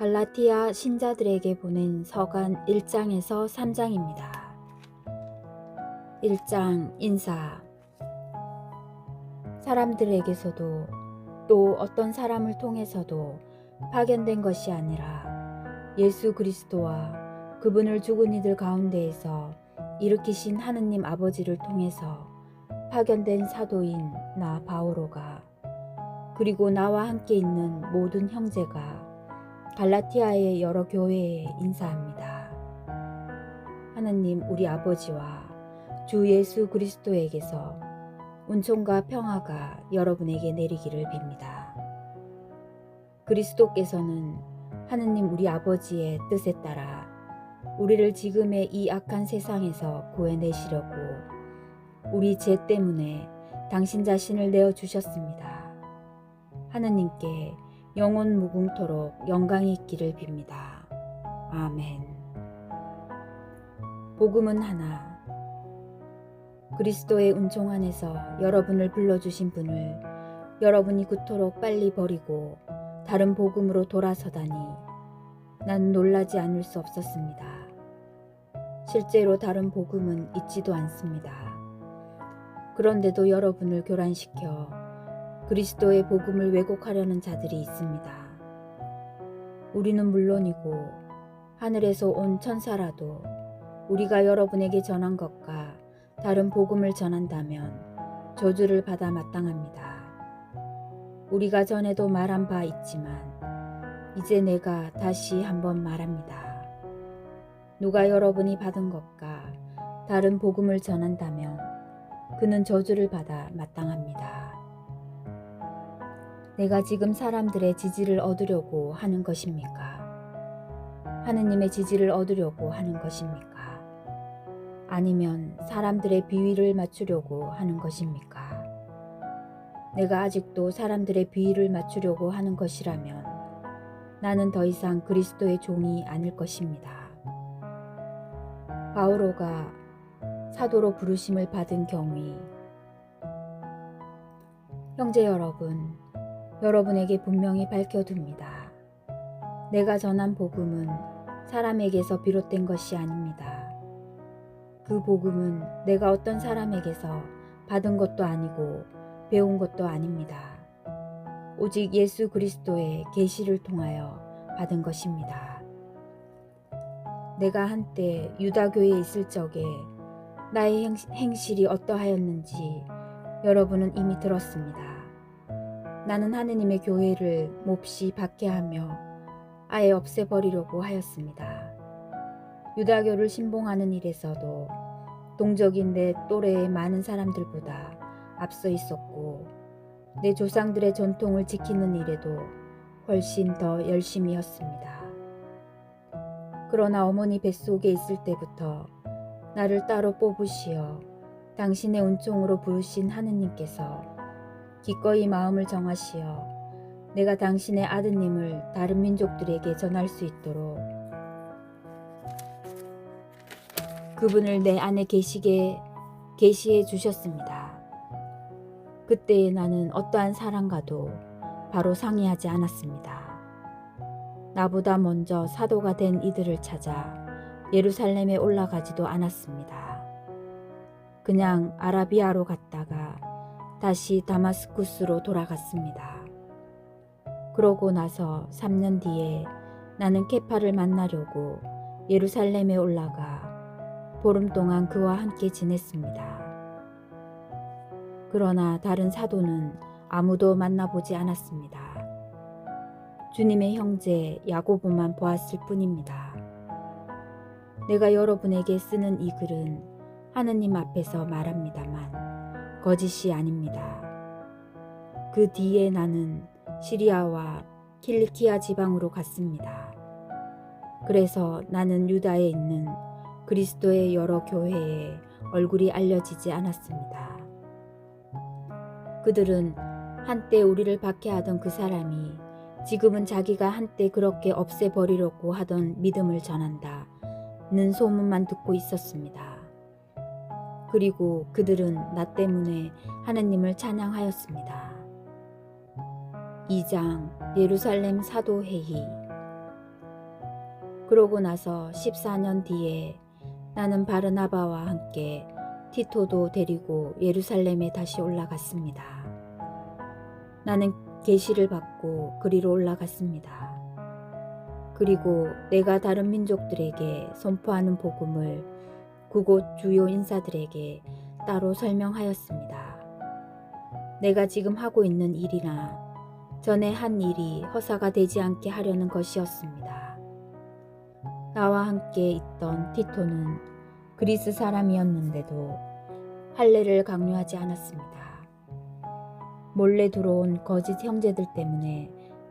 갈라티아 신자들에게 보낸 서간 1장에서 3장입니다. 1장 인사. 사람들에게서도 또 어떤 사람을 통해서도 파견된 것이 아니라 예수 그리스도와 그분을 죽은 이들 가운데에서 일으키신 하느님 아버지를 통해서 파견된 사도인 나 바오로가, 그리고 나와 함께 있는 모든 형제가 갈라티아의 여러 교회에 인사합니다. 하느님 우리 아버지와 주 예수 그리스도에게서 은총과 평화가 여러분에게 내리기를 빕니다. 그리스도께서는 하느님 우리 아버지의 뜻에 따라 우리를 지금의 이 악한 세상에서 구해내시려고 우리 죄 때문에 당신 자신을 내어주셨습니다. 하느님께 영원 무궁토록 영광이 있기를 빕니다. 아멘. 복음은 하나. 그리스도의 은총 안에서 여러분을 불러주신 분을 여러분이 그토록 빨리 버리고 다른 복음으로 돌아서다니 나는 놀라지 않을 수 없었습니다. 실제로 다른 복음은 있지도 않습니다. 그런데도 여러분을 교란시켜 그리스도의 복음을 왜곡하려는 자들이 있습니다. 우리는 물론이고 하늘에서 온 천사라도 우리가 여러분에게 전한 것과 다른 복음을 전한다면 저주를 받아 마땅합니다. 우리가 전에도 말한 바 있지만 이제 내가 다시 한번 말합니다. 누가 여러분이 받은 것과 다른 복음을 전한다면 그는 저주를 받아 마땅합니다. 내가 지금 사람들의 지지를 얻으려고 하는 것입니까? 하느님의 지지를 얻으려고 하는 것입니까? 아니면 사람들의 비위를 맞추려고 하는 것입니까? 내가 아직도 사람들의 비위를 맞추려고 하는 것이라면 나는 더 이상 그리스도의 종이 아닐 것입니다. 바오로가 사도로 부르심을 받은 경위. 형제 여러분, 여러분에게 분명히 밝혀둡니다. 내가 전한 복음은 사람에게서 비롯된 것이 아닙니다. 그 복음은 내가 어떤 사람에게서 받은 것도 아니고 배운 것도 아닙니다. 오직 예수 그리스도의 계시를 통하여 받은 것입니다. 내가 한때 유다교에 있을 적에 나의 행실이 어떠하였는지 여러분은 이미 들었습니다. 나는 하느님의 교회를 몹시 박해하며 아예 없애버리려고 하였습니다. 유다교를 신봉하는 일에서도 동적인 내 또래의 많은 사람들보다 앞서 있었고 내 조상들의 전통을 지키는 일에도 훨씬 더 열심히 했습니다. 그러나 어머니 뱃속에 있을 때부터 나를 따로 뽑으시어 당신의 은총으로 부르신 하느님께서 기꺼이 마음을 정하시어 내가 당신의 아드님을 다른 민족들에게 전할 수 있도록 그분을 내 안에 계시해 주셨습니다. 그때에 나는 어떠한 사람과도 바로 상의하지 않았습니다. 나보다 먼저 사도가 된 이들을 찾아 예루살렘에 올라가지도 않았습니다. 그냥 아라비아로 갔다가 다시 다마스쿠스로 돌아갔습니다. 그러고 나서 3년 뒤에 나는 케파를 만나려고 예루살렘에 올라가 보름 동안 그와 함께 지냈습니다. 그러나 다른 사도는 아무도 만나보지 않았습니다. 주님의 형제 야고보만 보았을 뿐입니다. 내가 여러분에게 쓰는 이 글은 하느님 앞에서 말합니다만 거짓이 아닙니다. 그 뒤에 나는 시리아와 킬리키아 지방으로 갔습니다. 그래서 나는 유다에 있는 그리스도의 여러 교회에 얼굴이 알려지지 않았습니다. 그들은 한때 우리를 박해하던 그 사람이 지금은 자기가 한때 그렇게 없애버리려고 하던 믿음을 전한다는 소문만 듣고 있었습니다. 그리고 그들은 나 때문에 하느님을 찬양하였습니다. 2장 예루살렘 사도회의. 그러고 나서 14년 뒤에 나는 바르나바와 함께 티토도 데리고 예루살렘에 다시 올라갔습니다. 나는 계시를 받고 그리로 올라갔습니다. 그리고 내가 다른 민족들에게 선포하는 복음을 그곳 주요 인사들에게 따로 설명하였습니다. 내가 지금 하고 있는 일이나 전에 한 일이 허사가 되지 않게 하려는 것이었습니다. 나와 함께 있던 티토는 그리스 사람이었는데도 할례를 강요하지 않았습니다. 몰래 들어온 거짓 형제들 때문에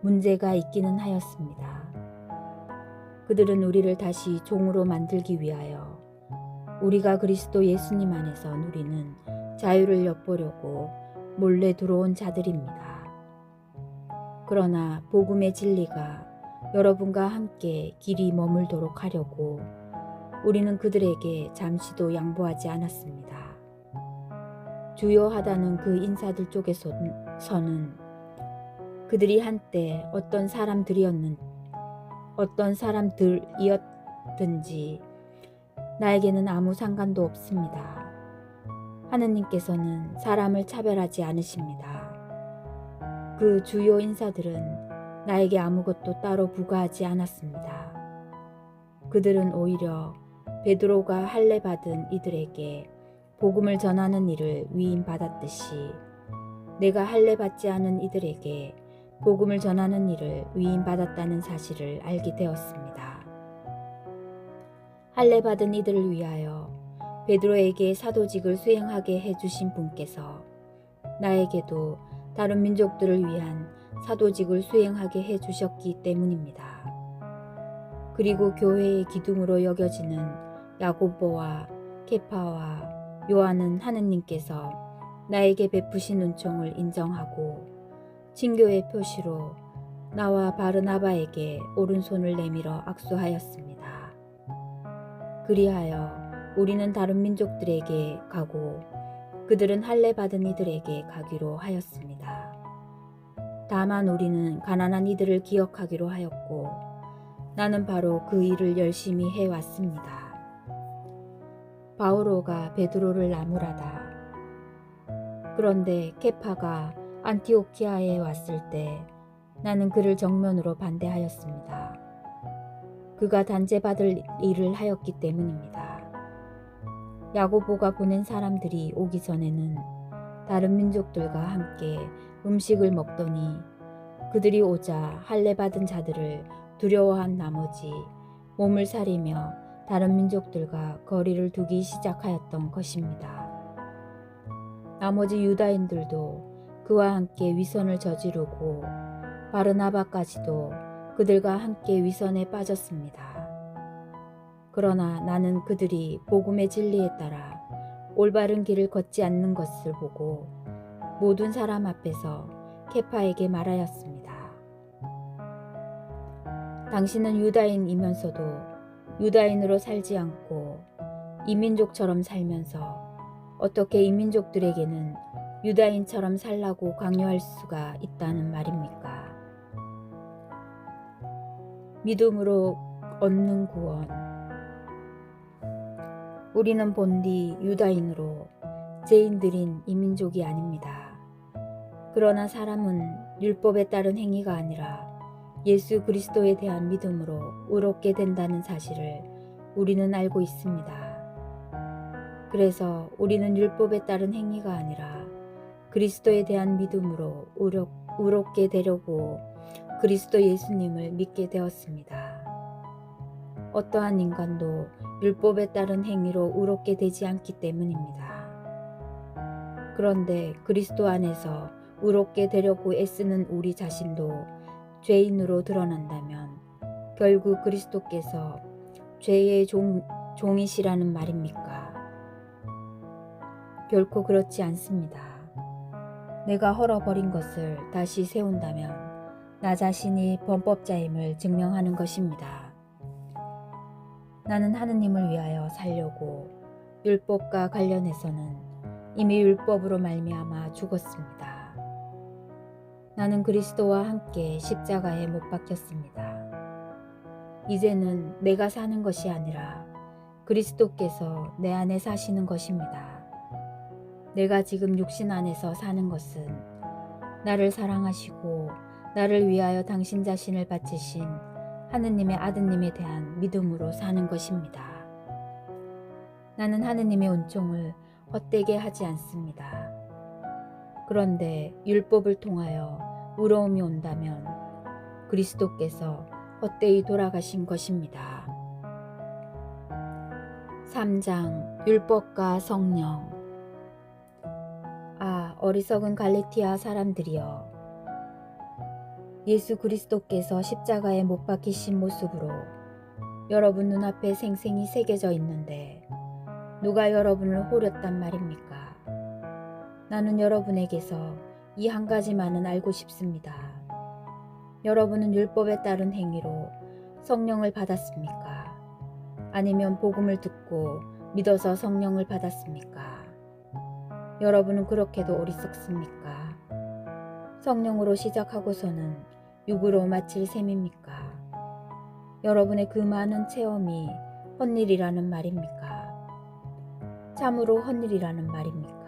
문제가 있기는 하였습니다. 그들은 우리를 다시 종으로 만들기 위하여 우리가 그리스도 예수님 안에서 누리는 자유를 엿보려고 몰래 들어온 자들입니다. 그러나 복음의 진리가 여러분과 함께 길이 머물도록 하려고 우리는 그들에게 잠시도 양보하지 않았습니다. 주요하다는 그 인사들 쪽에서는 그들이 한때 어떤 사람들이었든지 나에게는 아무 상관도 없습니다. 하느님께서는 사람을 차별하지 않으십니다. 그 주요 인사들은 나에게 아무것도 따로 부과하지 않았습니다. 그들은 오히려 베드로가 할례 받은 이들에게 복음을 전하는 일을 위임받았듯이 내가 할례 받지 않은 이들에게 복음을 전하는 일을 위임받았다는 사실을 알게 되었습니다. 할례 받은 이들을 위하여 베드로에게 사도직을 수행하게 해주신 분께서 나에게도 다른 민족들을 위한 사도직을 수행하게 해주셨기 때문입니다. 그리고 교회의 기둥으로 여겨지는 야고보와 케파와 요한은 하느님께서 나에게 베푸신 은총을 인정하고 친교의 표시로 나와 바르나바에게 오른손을 내밀어 악수하였습니다. 그리하여 우리는 다른 민족들에게 가고 그들은 할례 받은 이들에게 가기로 하였습니다. 다만 우리는 가난한 이들을 기억하기로 하였고 나는 바로 그 일을 열심히 해왔습니다. 바오로가 베드로를 나무라다. 그런데 케파가 안티오키아에 왔을 때 나는 그를 정면으로 반대하였습니다. 그가 단죄받을 일을 하였기 때문입니다. 야고보가 보낸 사람들이 오기 전에는 다른 민족들과 함께 음식을 먹더니 그들이 오자 할례 받은 자들을 두려워한 나머지 몸을 사리며 다른 민족들과 거리를 두기 시작하였던 것입니다. 나머지 유다인들도 그와 함께 위선을 저지르고 바르나바까지도 그들과 함께 위선에 빠졌습니다. 그러나 나는 그들이 복음의 진리에 따라 올바른 길을 걷지 않는 것을 보고 모든 사람 앞에서 케파에게 말하였습니다. 당신은 유다인이면서도 유다인으로 살지 않고 이민족처럼 살면서 어떻게 이민족들에게는 유다인처럼 살라고 강요할 수가 있다는 말입니까? 믿음으로 얻는 구원. 우리는 본디 유다인으로 죄인들인 이민족이 아닙니다. 그러나 사람은 율법에 따른 행위가 아니라 예수 그리스도에 대한 믿음으로 의롭게 된다는 사실을 우리는 알고 있습니다. 그래서 우리는 율법에 따른 행위가 아니라 그리스도에 대한 믿음으로 의롭게 되려고 그리스도 예수님을 믿게 되었습니다. 어떠한 인간도 율법에 따른 행위로 의롭게 되지 않기 때문입니다. 그런데 그리스도 안에서 의롭게 되려고 애쓰는 우리 자신도 죄인으로 드러난다면 결국 그리스도께서 죄의 종이시라는 말입니까? 결코 그렇지 않습니다. 내가 헐어버린 것을 다시 세운다면 나 자신이 범법자임을 증명하는 것입니다. 나는 하느님을 위하여 살려고 율법과 관련해서는 이미 율법으로 말미암아 죽었습니다. 나는 그리스도와 함께 십자가에 못 박혔습니다. 이제는 내가 사는 것이 아니라 그리스도께서 내 안에 사시는 것입니다. 내가 지금 육신 안에서 사는 것은 나를 사랑하시고 나를 위하여 당신 자신을 바치신 하느님의 아드님에 대한 믿음으로 사는 것입니다. 나는 하느님의 은총을 헛되게 하지 않습니다. 그런데 율법을 통하여 의로움이 온다면 그리스도께서 헛되이 돌아가신 것입니다. 3장 율법과 성령. 어리석은 갈라티아 사람들이여, 예수 그리스도께서 십자가에 못 박히신 모습으로 여러분 눈앞에 생생히 새겨져 있는데 누가 여러분을 호렸단 말입니까? 나는 여러분에게서 이 한 가지만은 알고 싶습니다. 여러분은 율법에 따른 행위로 성령을 받았습니까? 아니면 복음을 듣고 믿어서 성령을 받았습니까? 여러분은 그렇게도 어리석습니까? 성령으로 시작하고서는 육으로 마칠 셈입니까? 여러분의 그 많은 체험이 헛일이라는 말입니까? 참으로 헛일이라는 말입니까?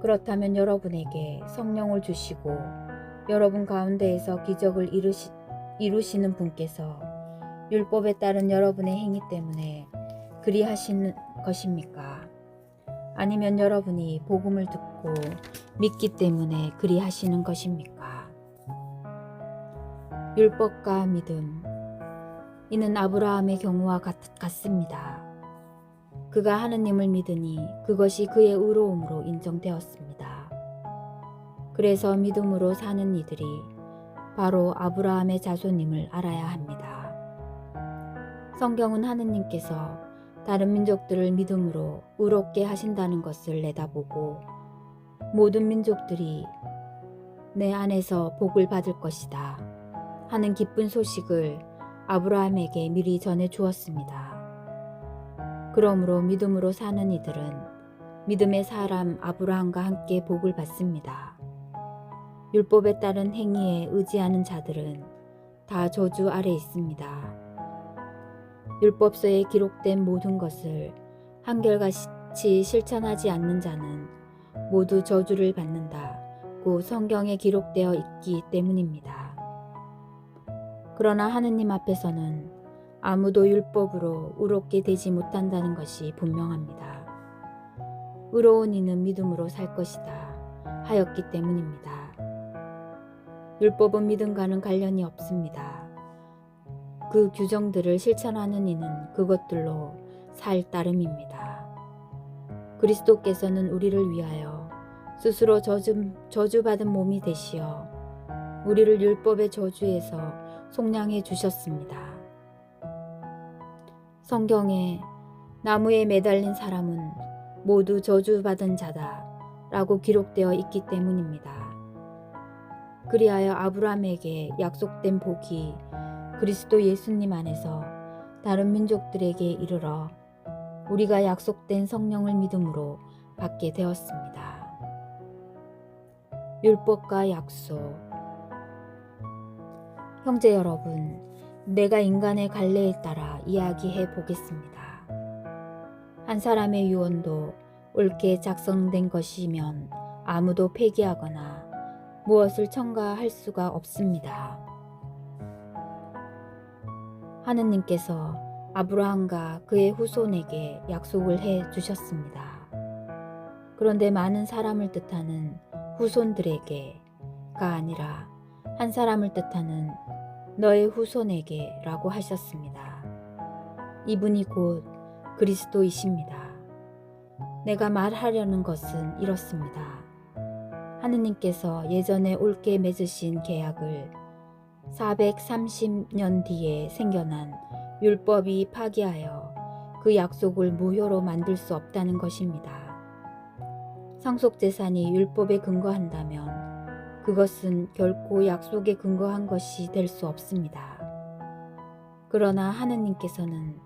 그렇다면 여러분에게 성령을 주시고 여러분 가운데에서 기적을 이루시는 분께서 율법에 따른 여러분의 행위 때문에 그리하시는 것입니까? 아니면 여러분이 복음을 듣고 믿기 때문에 그리하시는 것입니까? 율법과 믿음. 이는 아브라함의 경우와 같습니다. 그가 하느님을 믿으니 그것이 그의 의로움으로 인정되었습니다. 그래서 믿음으로 사는 이들이 바로 아브라함의 자손임을 알아야 합니다. 성경은 하느님께서 다른 민족들을 믿음으로 의롭게 하신다는 것을 내다보고 모든 민족들이 내 안에서 복을 받을 것이다 하는 기쁜 소식을 아브라함에게 미리 전해 주었습니다. 그러므로 믿음으로 사는 이들은 믿음의 사람 아브라함과 함께 복을 받습니다. 율법에 따른 행위에 의지하는 자들은 다 저주 아래 있습니다. 율법서에 기록된 모든 것을 한결같이 실천하지 않는 자는 모두 저주를 받는다고 성경에 기록되어 있기 때문입니다. 그러나 하느님 앞에서는 아무도 율법으로 의롭게 되지 못한다는 것이 분명합니다. 의로운 이는 믿음으로 살 것이다 하였기 때문입니다. 율법은 믿음과는 관련이 없습니다. 그 규정들을 실천하는 이는 그것들로 살 따름입니다. 그리스도께서는 우리를 위하여 스스로 저주받은 몸이 되시어 우리를 율법의 저주에서 속량해 주셨습니다. 성경에 나무에 매달린 사람은 모두 저주받은 자다 라고 기록되어 있기 때문입니다. 그리하여 아브라함에게 약속된 복이 그리스도 예수님 안에서 다른 민족들에게 이르러 우리가 약속된 성령을 믿음으로 받게 되었습니다. 율법과 약속. 형제 여러분, 내가 인간의 관례에 따라 이야기해 보겠습니다. 한 사람의 유언도 옳게 작성된 것이면 아무도 폐기하거나 무엇을 첨가할 수가 없습니다. 하느님께서 아브라함과 그의 후손에게 약속을 해 주셨습니다. 그런데 많은 사람을 뜻하는 후손들에게가 아니라 한 사람을 뜻하는 너의 후손에게 라고 하셨습니다. 이분이 곧 그리스도이십니다. 내가 말하려는 것은 이렇습니다. 하느님께서 예전에 옳게 맺으신 계약을 430년 뒤에 생겨난 율법이 파기하여 그 약속을 무효로 만들 수 없다는 것입니다. 상속재산이 율법에 근거한다면 그것은 결코 약속에 근거한 것이 될 수 없습니다. 그러나 하느님께서는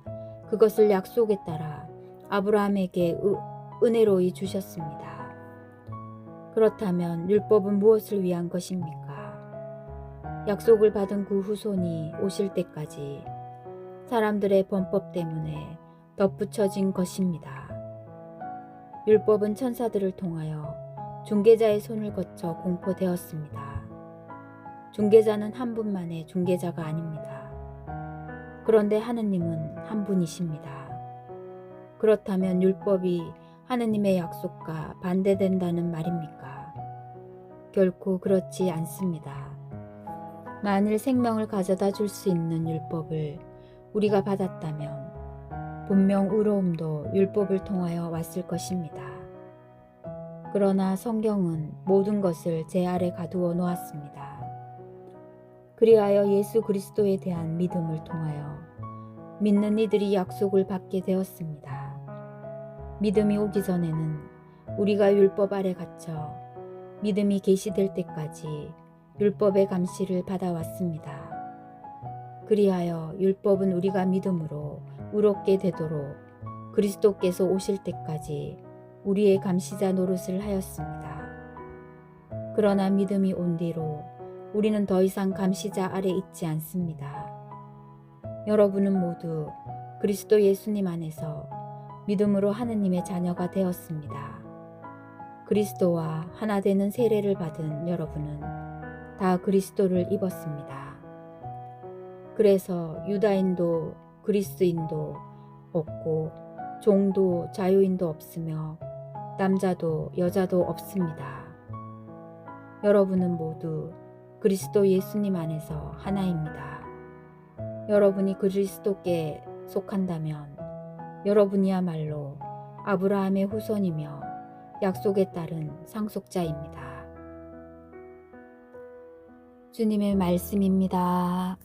그것을 약속에 따라 아브라함에게 은혜로이 주셨습니다. 그렇다면 율법은 무엇을 위한 것입니까? 약속을 받은 그 후손이 오실 때까지 사람들의 범법 때문에 덧붙여진 것입니다. 율법은 천사들을 통하여 중개자의 손을 거쳐 공포되었습니다. 중개자는 한 분만의 중개자가 아닙니다. 그런데 하느님은 한 분이십니다. 그렇다면 율법이 하느님의 약속과 반대된다는 말입니까? 결코 그렇지 않습니다. 만일 생명을 가져다 줄 수 있는 율법을 우리가 받았다면 분명 의로움도 율법을 통하여 왔을 것입니다. 그러나 성경은 모든 것을 제 아래 가두어 놓았습니다. 그리하여 예수 그리스도에 대한 믿음을 통하여 믿는 이들이 약속을 받게 되었습니다. 믿음이 오기 전에는 우리가 율법 아래 갇혀 믿음이 계시될 때까지 율법의 감시를 받아왔습니다. 그리하여 율법은 우리가 믿음으로 의롭게 되도록 그리스도께서 오실 때까지 우리의 감시자 노릇을 하였습니다. 그러나 믿음이 온 뒤로 우리는 더 이상 감시자 아래 있지 않습니다. 여러분은 모두 그리스도 예수님 안에서 믿음으로 하느님의 자녀가 되었습니다. 그리스도와 하나 되는 세례를 받은 여러분은 다 그리스도를 입었습니다. 그래서 유다인도 그리스인도 없고 종도 자유인도 없으며 남자도 여자도 없습니다. 여러분은 모두 그리스도 예수님 안에서 하나입니다. 여러분이 그리스도께 속한다면 여러분이야말로 아브라함의 후손이며 약속에 따른 상속자입니다. 주님의 말씀입니다.